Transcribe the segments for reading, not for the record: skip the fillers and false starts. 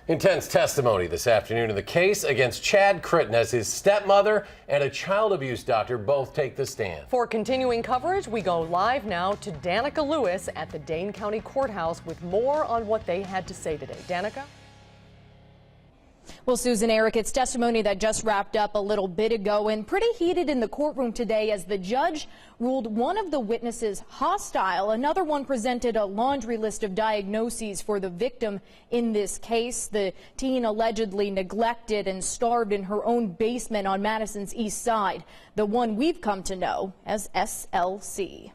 Intense testimony this afternoon in the case against Chad Chritton as his stepmother and a child abuse doctor both take the stand. For continuing coverage, we go live now to Dannika Lewis at the Dane County Courthouse with more on what they had to say today. Dannika? Well, Susan, Eric, it's testimony that just wrapped up a little bit ago and pretty heated in the courtroom today as the judge ruled one of the witnesses hostile. Another one presented a laundry list of diagnoses for the victim in this case. The teen allegedly neglected and starved in her own basement on Madison's east side, the one we've come to know as SLC.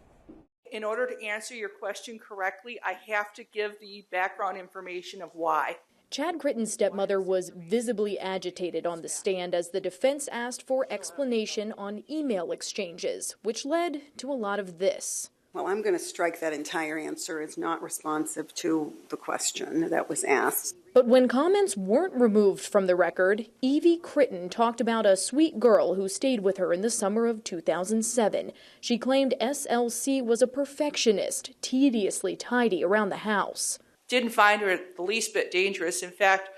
In order to answer your question correctly, I have to give the background information of why. Chad Chritton's stepmother was visibly agitated on the stand as the defense asked for explanation on email exchanges, which led to a lot of this. Well, I'm going to strike that entire answer as not responsive to the question that was asked. But when comments weren't removed from the record, Evie Chritton talked about a sweet girl who stayed with her in the summer of 2007. She claimed SLC was a perfectionist, tediously tidy around the house. Didn't find her the least bit dangerous. In fact,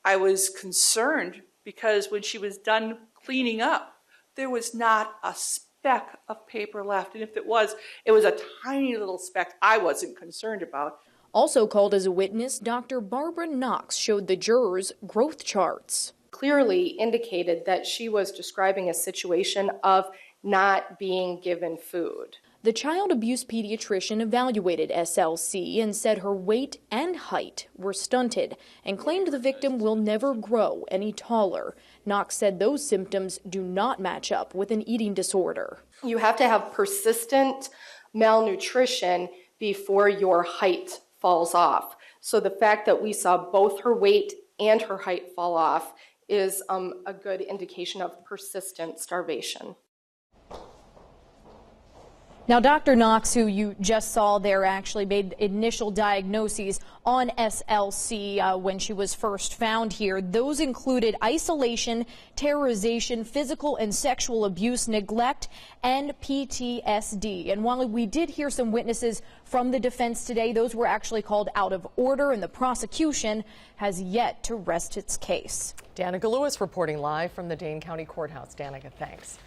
I was concerned because when she was done cleaning up, there was not a speck of paper left. And if it was a tiny little speck I wasn't concerned about. Also called as a witness, Dr. Barbara Knox showed the jurors growth charts. Clearly indicated that she was describing a situation of not being given food. The child abuse pediatrician evaluated SLC and said her weight and height were stunted and claimed the victim will never grow any taller. Knox said those symptoms do not match up with an eating disorder. You have to have persistent malnutrition before your height falls off. So the fact that we saw both her weight and her height fall off is a good indication of persistent starvation. Now, Dr. Knox, who you just saw there, actually made initial diagnoses on SLC when she was first found here. Those included isolation, terrorization, physical and sexual abuse, neglect, and PTSD. And while we did hear some witnesses from the defense today, those were actually called out of order, and the prosecution has yet to rest its case. Dannika Lewis reporting live from the Dane County Courthouse. Dannika, thanks.